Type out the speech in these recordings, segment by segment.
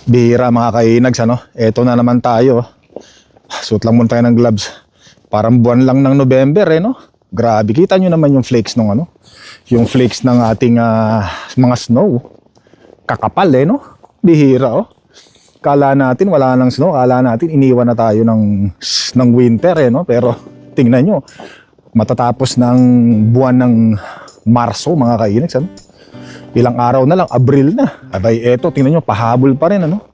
Bihira mga kainags, ano? Eto na naman tayo. Suot lang muna tayo ng gloves. Parang buwan lang ng November, no? Grabe, kita nyo naman yung flakes ng ano? Yung flakes ng ating mga snow. Kakapal, no? Bihira, oh. Kala natin wala nang snow, kala natin iniwan na tayo ng winter, no? Pero tingnan nyo, matatapos ng buwan ng Marso, mga kainags, ano? Ilang araw na lang, Abril na. Abay, eto, tingnan nyo, pahabol pa rin, ano?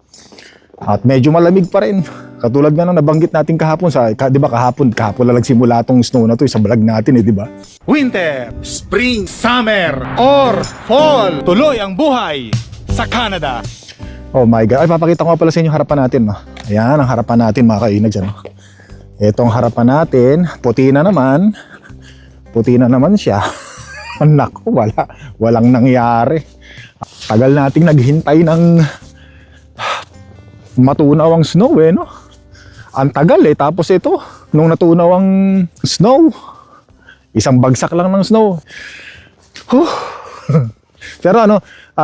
At medyo malamig pa rin. Katulad nga nung nabanggit natin kahapon, di ba kahapon na nagsimula tong snow na to sa vlog natin, di ba? Winter, Spring, Summer, or Fall. Tuloy ang buhay sa Canada. Oh my God. Ay, papakita ko pala sa inyo harapan natin, no? Ayan, ang harapan natin, mga kainag dyan, no? Etong harapan natin, puti na naman. Puti na naman siya. Naku, walang nangyari. Tagal nating naghintay ng matunaw ang snow, no? Ang tagal, tapos ito, nung natunaw ang snow, isang bagsak lang ng snow. Pero ano,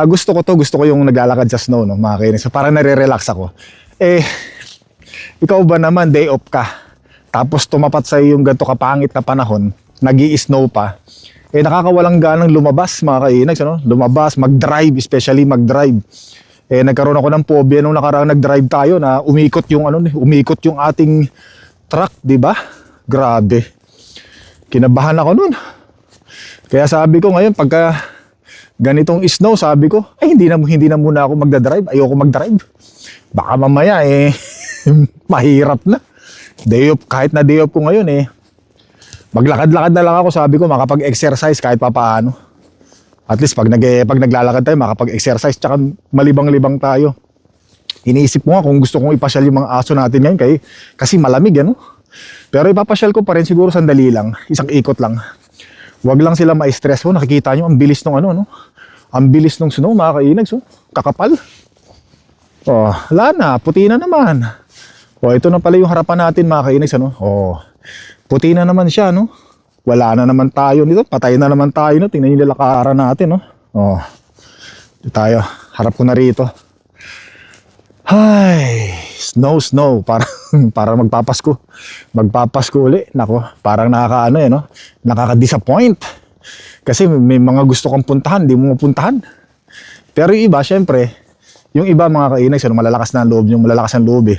gusto ko yung naglalakad sa snow, no, mga kainis. So, parang nare-relax ako. Ikaw ba naman, day off ka, tapos tumapat sa yung ganito kapangit na panahon, nag-i-snow pa, nakakawalang ganang lumabas, mga kainags, ano? Lumabas, mag-drive, especially mag-drive. Nagkaroon ako ng phobia nung nakaraang nag-drive tayo na umikot yung ating truck, di ba? Grabe. Kinabahan ako nun. Kaya sabi ko ngayon, pagka ganitong snow, sabi ko, hindi na muna ako magda-drive. Ayoko mag-drive. Baka mamaya, mahirap na. Day off, kahit na day off ko ngayon, maglakad-lakad na lang ako, sabi ko, makapag-exercise kahit papaano. At least pag naglalakad tayo, makapag-exercise, tsaka malibang-libang tayo. Iniisip ko nga kung gusto kong ipasyal yung mga aso natin ngayon, kasi malamig, ano? Pero ipapasyal ko pa rin siguro sandali lang, isang ikot lang. Huwag lang sila ma-stress. Nakikita nyo, ang bilis ng no? Ang bilis ng snow, mga kainags, kakapal. Wala na, puti na naman. Ito na pala yung harapan natin, mga kainags, ano? Puti na naman siya, no? Wala na naman tayo nito. Patay na naman tayo, no? Tingnan yung lalakaran natin, no? Dito tayo. Harap ko na rito. Ay, snow. Para magpapasko. Magpapasko uli. Nako, parang no? Nakaka-disappoint. Kasi may mga gusto kang puntahan, di mo mapuntahan. Pero yung iba, syempre, yung iba mga kainags, malalakas na ang loob,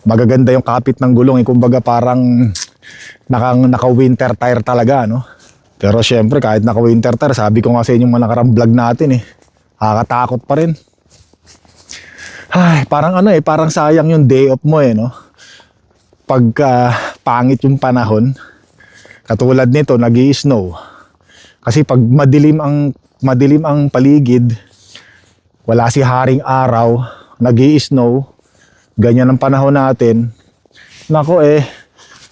magaganda yung kapit ng gulong, kumbaga parang naka-winter tire talaga, no? Pero syempre, kahit naka-winter tire, sabi ko nga sa inyong mga nakarang vlog natin, nakakatakot pa rin. Ay, parang parang sayang yung day off mo, no? Pagka pangit yung panahon, katulad nito, nag-i-snow. Kasi pag madilim ang paligid, wala si haring araw, nag-i-snow, ganyan ang panahon natin. Nako,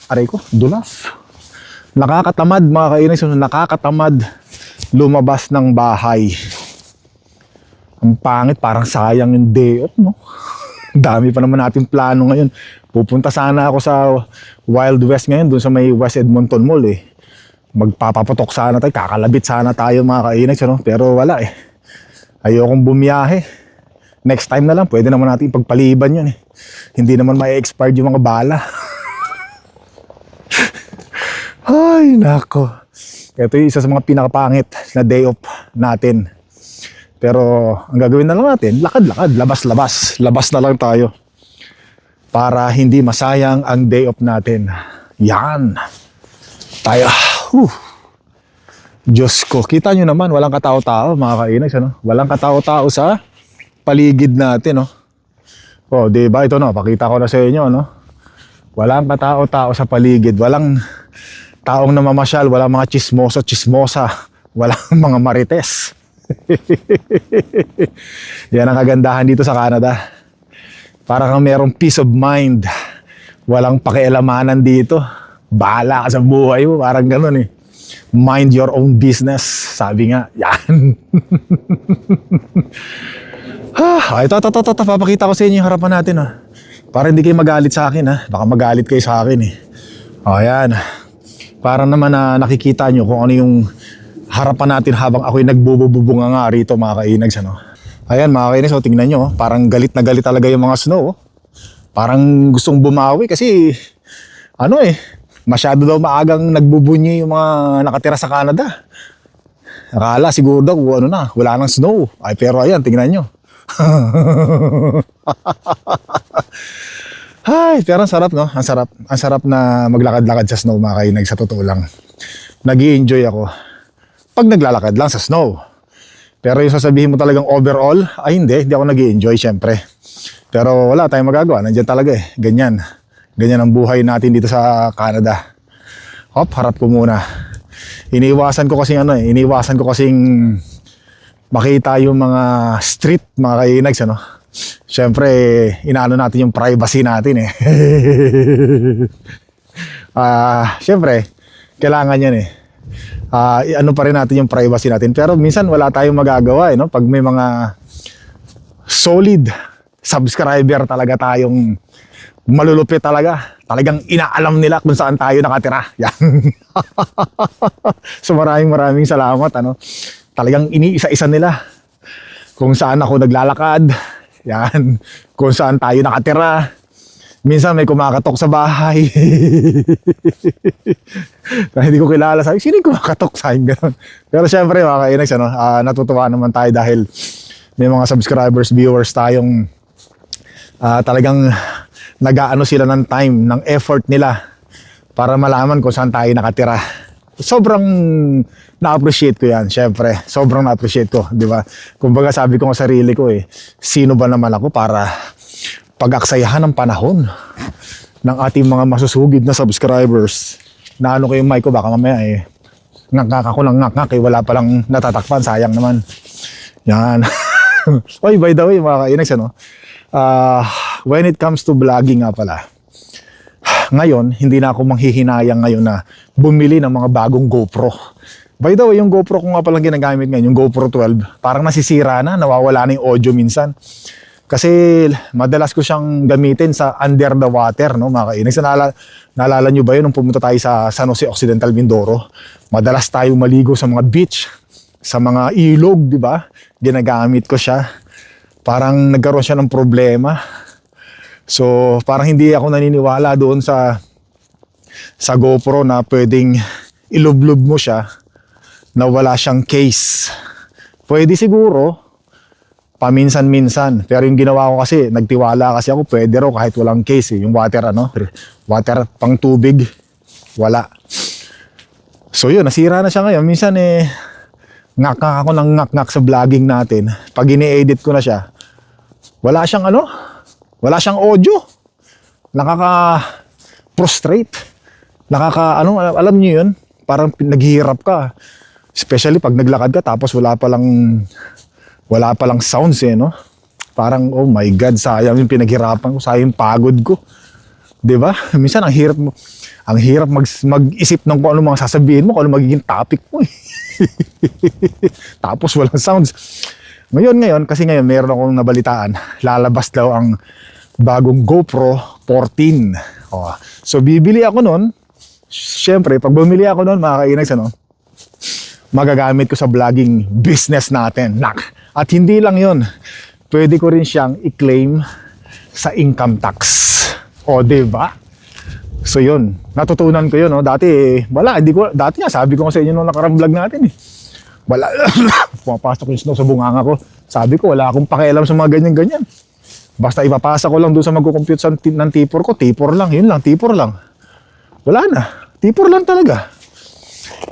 aray ko, dulas. Nakakatamad, mga kainags, nakakatamad lumabas ng bahay. Ang pangit, parang sayang yung day off, no? Dami pa naman natin plano ngayon. Pupunta sana ako sa Wild West ngayon, dun sa may West Edmonton Mall, Magpapaputok sana tayo, kakalabit sana tayo, mga kainags, no? Pero wala, ayokong bumiyahe. Next time na lang, pwede naman natin pagpaliban yun, Hindi naman ma-expired yung mga bala. Ay, nako. Ito yung isa sa mga pinakapangit na day off natin. Pero ang gagawin na lang natin, lakad-lakad, labas-labas. Labas na lang tayo. Para hindi masayang ang day off natin. Yan. Tayo. Diyos ko. Kita nyo naman, walang katao-tao, mga kainags, ano? Walang katao-tao sa paligid natin, no? Diba? Ito, no? Pakita ko na sa inyo, no? Walang katao-tao sa paligid. Walang taong namamasyal, walang mga chismosa, walang mga marites. Yan ang kagandahan dito sa Canada. Para kang merong peace of mind. Walang pakialamanan dito. Bahala ka sa buhay mo, parang ganun, Mind your own business, sabi nga. Yan. Ito, papakita ko sa inyo yung harapan natin, para hindi kayo magalit sa akin, baka magalit kayo sa akin, Ayan. Para naman na nakikita nyo kung ano yung harapan natin habang ako'y nagbububunga nga rito, mga kainags, Ayan mga kainis, so tingnan nyo, parang galit na galit talaga yung mga snow. Parang gustong bumawi kasi masyado daw maagang nagbubunyi yung mga nakatira sa Canada. Akala siguro daw wala nang snow. Ay pero ayan, tingnan nyo. Ay, pero ang sarap no? Ang sarap na maglakad-lakad sa snow mga kainag, sa totoo lang. Nag-i-enjoy ako pag naglalakad lang sa snow. Pero yung sasabihin mo talagang overall, ay hindi ako nag-i-enjoy syempre. Pero wala tayong magagawa, nandiyan talaga eh. Ganyan ang buhay natin dito sa Canada. Hop, harap ko muna. Iniwasan ko kasing makita yung mga street, mga kainags, Siyempre, inaano natin yung privacy natin eh. Siyempre, kailangan yan eh. Ano pa rin natin yung privacy natin. Pero minsan wala tayong magagawa eh, no? Pag may mga solid subscriber talaga tayong malulupit talaga. Talagang inaalam nila kung saan tayo nakatira. Yan. So maraming salamat. Talagang iniisa-isa nila kung saan ako naglalakad. Yan. Kung saan tayo nakatira. Minsan may kumakatok sa bahay. Hindi ko kilala. Sabi, sino yung kumakatok sa akin? Ganun. Pero syempre mga kainags, natutuwa naman tayo dahil may mga subscribers, viewers tayong talagang nag-aano sila ng time, ng effort nila para malaman kung saan tayo nakatira. Sobrang na-appreciate ko yan, syempre. Sobrang na-appreciate ko, di ba? Kumbaga sabi ko sa sarili ko sino ba naman ako para pag-aksayahan ng panahon ng ating mga masusugid na subscribers. Naano ko yung mic ko, baka mamaya ngak-ngak ako ng ngak-ngak wala palang natatakpan, sayang naman. Yan. Oy, by the way, mga kainags, when it comes to vlogging nga pala, ngayon, hindi na ako manghihinayang ngayon na bumili ng mga bagong GoPro. By the way, yung GoPro ko nga palang ginagamit ngayon, yung GoPro 12, parang nasisira na, nawawala na yung audio minsan. Kasi madalas ko siyang gamitin sa under the water, no, mga kainags. Naalala nyo ba yun nung pumunta tayo sa San Jose Occidental, Mindoro? Madalas tayo maligo sa mga beach, sa mga ilog, di ba? Ginagamit ko siya. Parang nagkaroon siya ng problema. So, parang hindi ako naniniwala doon sa GoPro na pwedeng ilublob mo siya na wala siyang case. Pwede siguro, paminsan-minsan. Pero yung ginawa ko kasi, nagtiwala kasi ako, pwede raw kahit walang case eh. Yung water, water pang tubig, wala. So yun, nasira na siya ngayon. Minsan ngak-ngak ako ng ngak-ngak sa vlogging natin. Pag ini-edit ko na siya, wala siyang wala siyang audio. Nakaka-prostrate. Alam niyo yun? Parang naghihirap ka. Especially pag naglakad ka tapos wala palang sounds no? Parang, oh my God, sayang yung pinaghirapan ko, sayang yung pagod ko. 'Di ba? Minsan ang hirap mag-isip ng kung ano mga sasabihin mo, kung ano magiging topic mo. Tapos walang sounds. Ngayon, kasi ngayon meron akong nabalitaan, lalabas daw ang bagong GoPro 14. So bibili ako nun. Siyempre, pag bumili ako nun, mga kainags, magagamit ko sa vlogging business natin. At hindi lang yun, pwede ko rin siyang i-claim sa income tax. Diba? So yun, natutunan ko yun. Dati, dati nga, sabi ko sa inyo nung nakarang vlog natin wala, pumapasok yung snow sa bunganga ko. Sabi ko, wala akong pakialam sa mga ganyan-ganyan. Basta ipapasa ko lang doon sa magkukompute ng tipor ko, tipor lang, yun lang, tipor lang. Wala na, tipor lang talaga.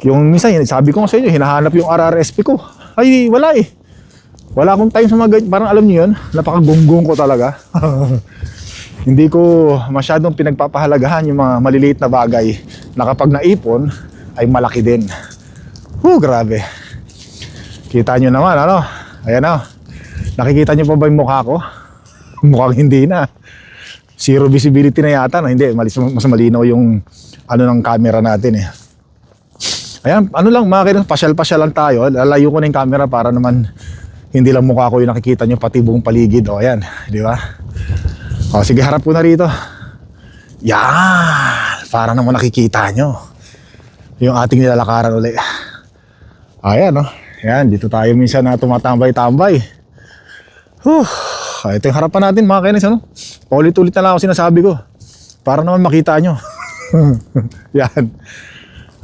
Yung minsan, sabi ko sa inyo, hinahanap yung RRSP ko. Ay, wala Wala akong time sa mga ganyan. Parang alam niyo yun, napakagunggong ko talaga. Hindi ko masyadong pinagpapahalagahan yung mga maliliit na bagay na kapag naipon, ay malaki din. Grabe. Kita nyo naman, Ayan nakikita nyo pa ba yung mukha ko? Mukhang hindi na. Zero visibility na yata, Hindi, mas malinaw yung ng camera natin Ayan, lang mga pasyal-pasyal lang tayo. Lalayo ko na yung camera para naman hindi lang mukha ko yung nakikita nyo, pati buong paligid. Ayan, di ba? Sige, harap ko na rito. Yan, para naman nakikita nyo yung ating nilalakaran ulit. Ayan, Ayan, dito tayo minsan na tumatambay-tambay. Ito yung harapan natin mga kainis, ano? Paulit-ulit na lang ako sinasabi ko para naman makita nyo. Yan.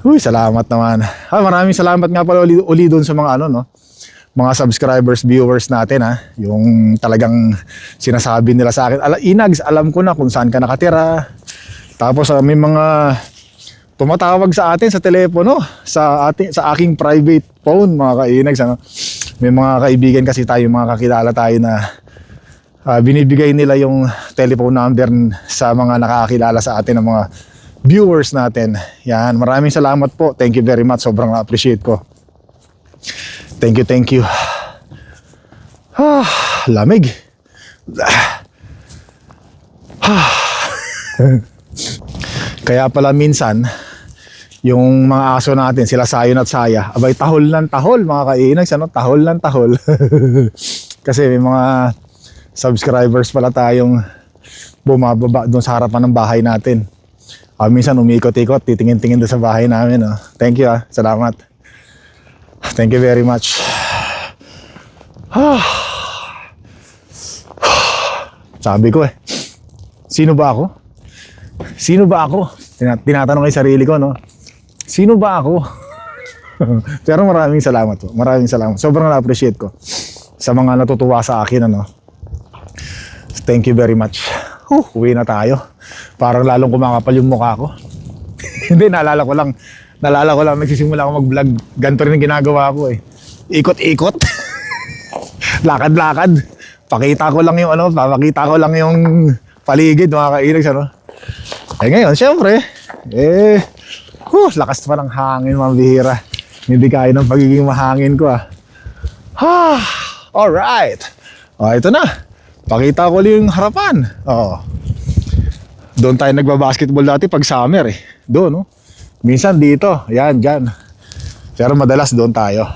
Salamat naman. Maraming salamat nga pala uli doon sa mga ano, no? Mga subscribers, viewers natin, ha. Yung talagang sinasabi nila sa akin, Inags, alam ko na kung saan ka nakatira. Tapos may mga tumatawag sa atin sa telepono, sa aking private phone, mga kainags, ano. May mga kaibigan kasi tayo, mga kakilala tayo na binibigay nila yung telephone number sa mga nakakilala sa atin ng mga viewers natin. Yan, maraming salamat po. Thank you very much. Sobrang na-appreciate ko. Thank you. Lamig. Kaya pala minsan yung mga aso natin, sila Sayon at Saya, abay tahol ng tahol mga kainags, ano? Tahol ng tahol. Kasi may mga subscribers pala tayong bumababa doon sa harapan ng bahay natin. Minsan umiikot-ikot, titingin-tingin doon sa bahay namin, oh. Thank you, salamat. Thank you very much. Sabi ko sino ba ako? Sino ba ako? Tinatanong ko yung sarili ko, no? Sino ba ako? Pero maraming salamat po. Maraming salamat. Sobrang na-appreciate ko sa mga natutuwa sa akin, ano? Thank you very much. Uwi na tayo. Parang lalong kumakapal yung mukha ko. Hindi, naalala ko lang nagsisimula ako mag-vlog. Ganito rin ang ginagawa ko, Ikot-ikot. Lakad-lakad. Papakita ko lang yung paligid, mga kainags, ano? Ngayon, syempre, lakas pa ng hangin, mga bihira. Hindi kaya ng pagiging mahangin ko, Alright. Ito na. Pakita ko lang yung harapan. Doon tayo nagbabasketball dati pag summer, Doon, no? Minsan dito, yan, dyan. Pero madalas doon tayo.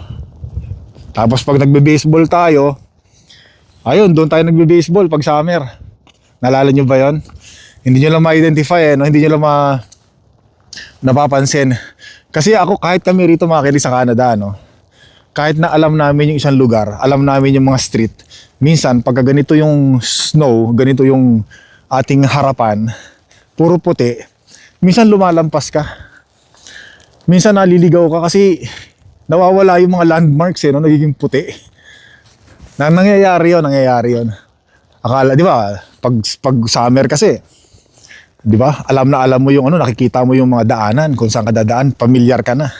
Tapos pag nagbe-baseball tayo, ayun, doon tayo nagbe-baseball pag summer. Naalala nyo ba yun? Hindi nyo lang ma-identify, no? Hindi nyo lang napapansin. Kasi ako, kahit kami rito mga kilig sa Canada, no? Kahit na alam namin yung isang lugar, alam namin yung mga street, minsan pagka ganito yung snow, ganito yung ating harapan, puro puti, minsan lumalampas ka. Minsan naliligaw ka kasi nawawala yung mga landmarks, no? Nagiging puti. Nangyayari yun. Akala, di ba, pag summer kasi, di ba, alam mo yung nakikita mo yung mga daanan, kung saan ka dadaan, pamilyar ka na.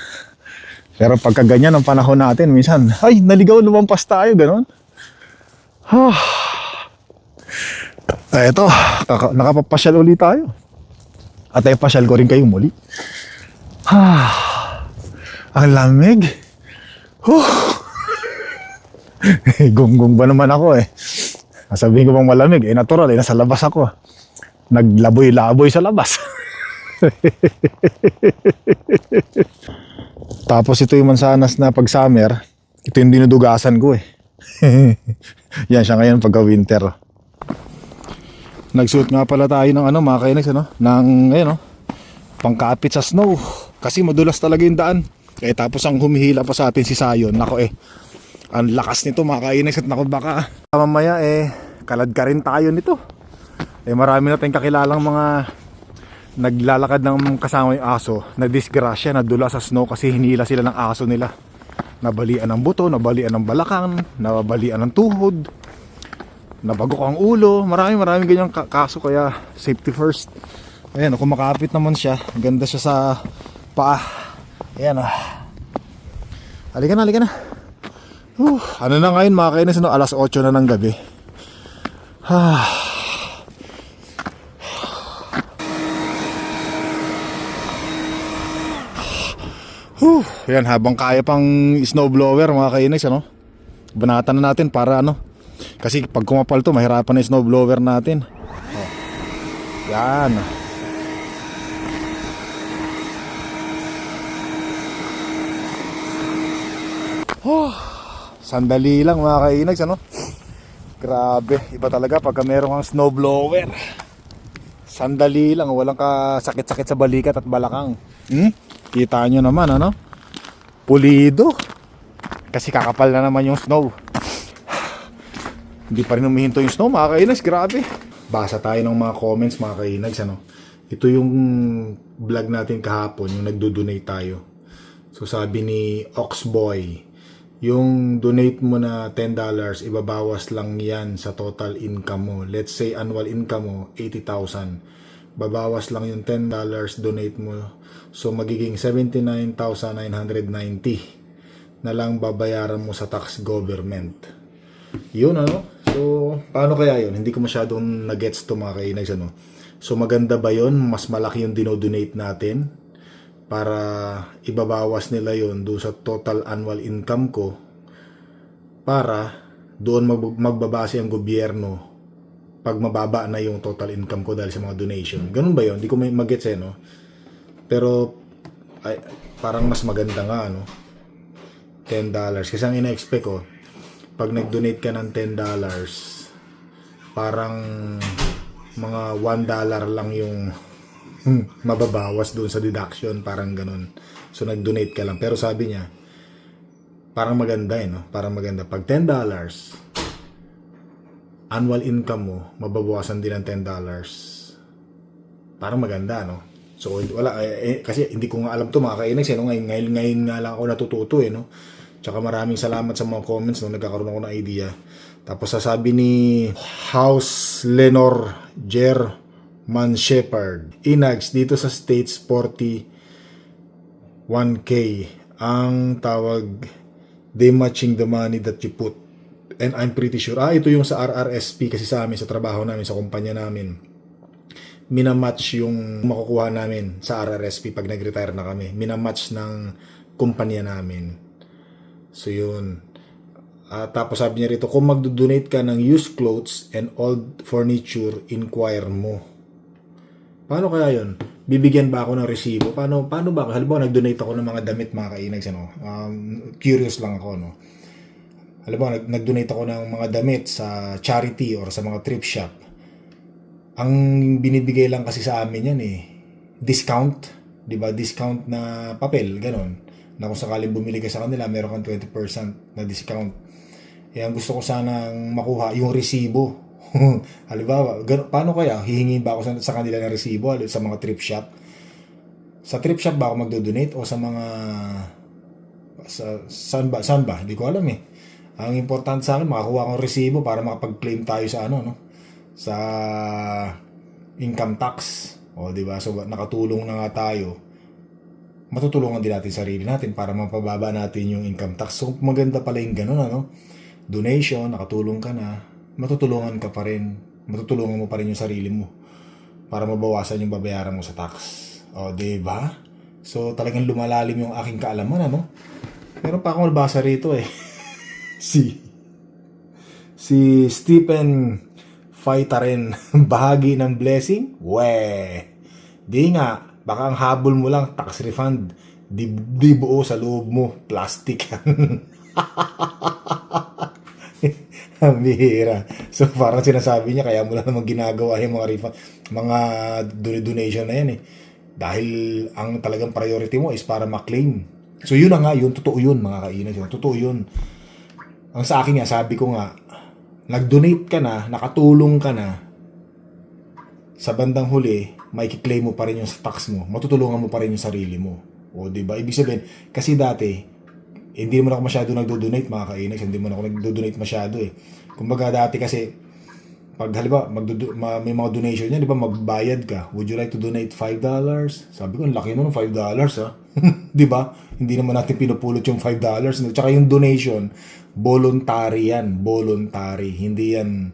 Pero pagka ganyan ang panahon natin, minsan, ay, naligaw, lumampas tayo, ganon. Eto, nakapapasyal ulit tayo. At ay pasyal ko rin kayo muli. Ang lamig. Gunggong ba naman ako, Sabihin ko bang malamig, natural, nasa labas ako. Naglaboy-laboy sa labas. Tapos ito yung mansanas na pag summer, ito yung dinudugasan ko, Yan siya ngayon pagka winter. Nagsuot nga pala tayo ng mga kainags, ng pangkapit sa snow. Kasi madulas talaga yung daan. Tapos ang humihila pa sa atin si Sayon. Nako ang lakas nito mga kainags, at nako baka mamaya kalad ka rin tayo nito. Marami na tayong kakilalang mga naglalakad ng kasama yung aso, nadisgrasya, nadula sa snow kasi hinila sila ng aso nila. Nabalian ng buto, nabalian ng balakang, nabalian ng tuhod, nabagok ang ulo. Maraming ganyang kaso, kaya safety first. Ayan, kumakapit naman siya. Ganda siya sa paa. Ayan, Halika na. Ano na ngayon mga kainis, alas 8 na ng gabi. Ayan, habang kaya pang snowblower mga kainags, banatan na natin para kasi pag kumapal to, mahirapan na yung snowblower natin. Yan. Sandali lang mga kainags, Grabe, iba talaga pagka meron kang snowblower. Sandali lang, walang kasakit-sakit sa balikat at balakang. Kita nyo naman, pulido. Kasi kakapal na naman yung snow. Hindi pa rin humihinto yung snow, mga kainags. Grabe. Basa tayo ng mga comments, mga kainags. Ano? Ito yung vlog natin kahapon, yung nagdo-donate tayo. So sabi ni Oxboy, yung donate mo na $10, ibabawas lang yan sa total income mo. Let's say annual income mo, 80,000. Babawas lang yung $10 donate mo. So magiging 79,990 na lang babayaran mo sa tax government. Yun ano? So, paano kaya yun? Hindi ko masyadong nagets to mga kainags ano. So, maganda ba yun? Mas malaki yung dinodonate natin para ibabawas nila yun doon sa total annual income ko para doon magbabase ang gobyerno pag mababa na yung total income ko dahil sa mga donation. Ganun ba yun? Hindi ko magets no? Pero, ay, parang mas maganda nga ano. $10. Kasi ang ina-expect ko, pag nag-donate ka ng $10, parang mga $1 lang yung mababawas doon sa deduction, parang ganun. So nag-donate ka lang. Pero sabi niya, parang maganda no? Parang maganda. Pag $10, annual income mo, mababawasan din ng $10. Parang maganda, no? So wala, kasi hindi ko nga alam to mga kainags, no? Ngayon nga lang ako natututo, no? Tsaka maraming salamat sa mga comments, no? Nagkakaroon ako ng idea. Tapos sasabi ni House Lenor German Shepherd, Inags, dito sa States 41K ang tawag, they matching the money that you put. And I'm pretty sure, ito yung sa RRSP kasi sa amin, sa trabaho namin, sa kumpanya namin. Minamatch yung makukuha namin sa RRSP pag nag-retire na kami. Minamatch ng kumpanya namin. So yun. Tapos sabi niya rito, kung magdo-donate ka ng used clothes and old furniture, inquire mo. Paano kaya yun? Bibigyan ba ako ng resibo? Paano ba? Halimbawa, nag-donate ako ng mga damit, mga kainags, ano? Curious lang ako, no? Halimbawa, nag-donate ako ng mga damit sa charity or sa mga thrift shop. Ang binibigay lang kasi sa amin yan discount, di ba? Discount na papel, ganon. Na kung sakaling bumili ka sa kanila, meron kang 20% na discount. Ang gusto ko sanang makuha, yung resibo. Halimbawa, paano kaya? Hihingi ba ako sa kanila ng resibo sa mga thrift shop? Sa thrift shop ba ako magdo-donate o sa mga... Saan ba? Hindi ko alam Ang importante sa akin, makakuha akong resibo para makapag-claim tayo sa sa income tax. O, di ba? So, nakatulong na nga tayo. Matutulungan din natin sarili natin para mapababa natin yung income tax. So, maganda pala yung ganun, donation, nakatulong ka na, matutulungan ka pa rin. Matutulungan mo pa rin yung sarili mo para mabawasan yung babayaran mo sa tax. O, diba? So, talagang lumalalim yung aking kaalaman, Meron pa akong nabasa rito, Si Stephen Fightaren, bahagi ng blessing? Di nga. Baka ang habol mo lang, tax refund. Di buo sa loob mo, plastic. Ang bihira. So parang sinasabi niya, kaya mo lang naman ginagawa yung mga refund, mga donation na yan Dahil ang talagang priority mo is para ma-claim. So yun na nga, yun, totoo yun mga kainas. Totoo yun. Ang sa akin nga, sabi ko nga, nag-donate ka na, nakatulong ka na, sa bandang huli, may kiklaim mo pa rin yung tax mo. Matutulungan mo pa rin yung sarili mo. O, diba? Ibig sabihin, kasi dati, hindi naman ako masyado nagdo-donate, mga kainags. Hindi naman ako nagdo-donate masyado Kumbaga dati kasi, pag halimbawa, may mga donation niya, di ba, magbayad ka. Would you like to donate $5? Sabi ko, ang laki mo ng $5, di ba? Hindi naman natin pinupulot yung $5. Tsaka yung donation, voluntary yan. Voluntary. Hindi yan,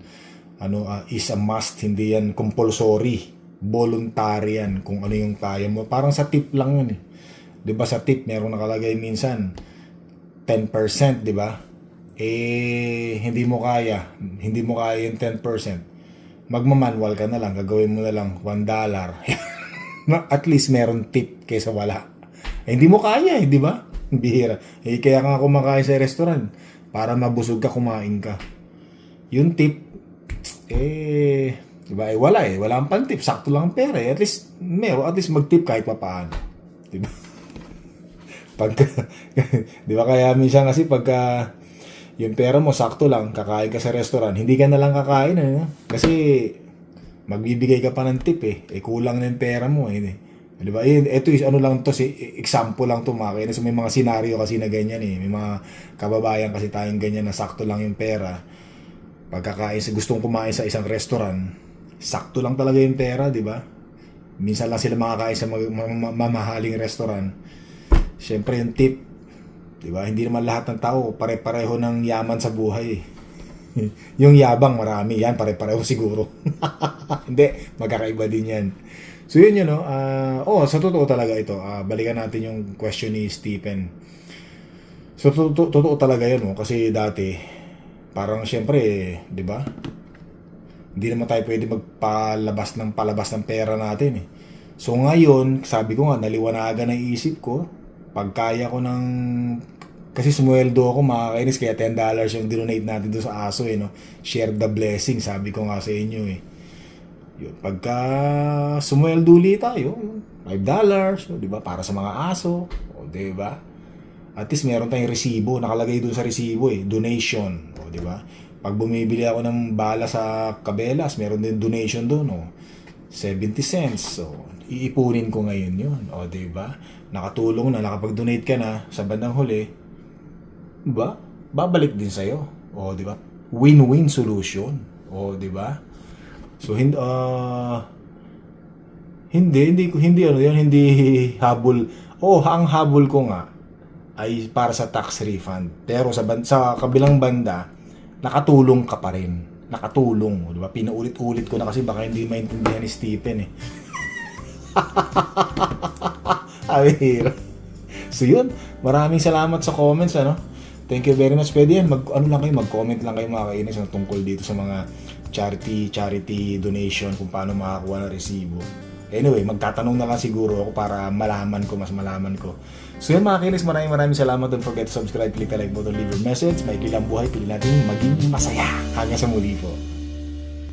is a must. Hindi yan compulsory. Voluntary yan. Kung ano yung kaya mo. Parang sa tip lang yun Di ba sa tip, merong nakalagay minsan, 10%, di ba? Hindi mo kaya yung 10%. Magmamanual ka na lang, gagawin mo na lang $1. At least meron tip kaysa wala. Hindi mo kaya di ba? Bihira. Kaya ka kumakain sa restaurant para mabusog ka, kumain ka. Yung tip, di ba? Wala wala ang pang-tip, sakto lang ang pera At least mag-tip kahit papaano. Di ba? Di ba kaya minsan kasi pagka Yung pera mo, sakto lang, kakain ka sa restaurant, hindi ka na lang kakain, kasi magbibigay ka pa ng tip eh kulang na yung pera mo di ba? Ito is ano lang to, example lang to mga kainis. May mga senaryo kasi na ganyan may mga kababayan kasi tayong ganyan na sakto lang yung pera. Pagkakain sa gustong kumain sa isang restaurant, sakto lang talaga yung pera, di ba? Minsan lang sila makakain sa mamahaling restaurant. Siyempre yung tip, di ba? Hindi naman lahat ng tao pare-pareho ng yaman sa buhay. Yung yabang marami, yan pare-pareho siguro. Hindi, magkakaiba din yan. So yun sa totoo talaga ito. Balikan natin yung question ni Stephen. So totoo talaga yun kasi dati parang syempre, di ba? Hindi naman tayo pwede palabas ng pera natin So ngayon, sabi ko nga, naliwanagan ang isip ko. Pagkaya ko ng... Kasi sumweldo ako mga kainis, kaya $10 yung dinonate natin doon sa aso Share the blessing, sabi ko nga sa inyo Yun, pagka sumweldo ulit tayo, $5, di ba? Para sa mga aso, di ba? At least meron tayong resibo, nakalagay doon sa resibo donation, di ba? Pag bumibili ako ng bala sa Kabelas, meron din donation doon, 70 cents. So, iipunin ko ngayon yun, di ba? Nakatulong na, nakapag-donate ka na sa bandang huli, di ba? Babalik din sa'yo, di ba? Win-win solution, di ba? So hindi habol. Ang habol ko nga ay para sa tax refund. Pero sa kabilang banda, nakatulong ka pa rin. Nakatulong, di ba? Pinaulit-ulit ko na kasi baka hindi maintindihan ni Stephen So yun, maraming salamat sa comments Thank you very much. Pwede yan, mag-comment lang kayo mga kainis tungkol dito sa mga charity donation, kung paano makakuha ng resibo. Anyway, magtatanong na lang siguro ako para mas malaman ko. So yun mga kainis, maraming salamat. Don't forget to subscribe, click the like button, leave your message. May ilang buhay, pili natin maging masaya. Hanggang sa muli po.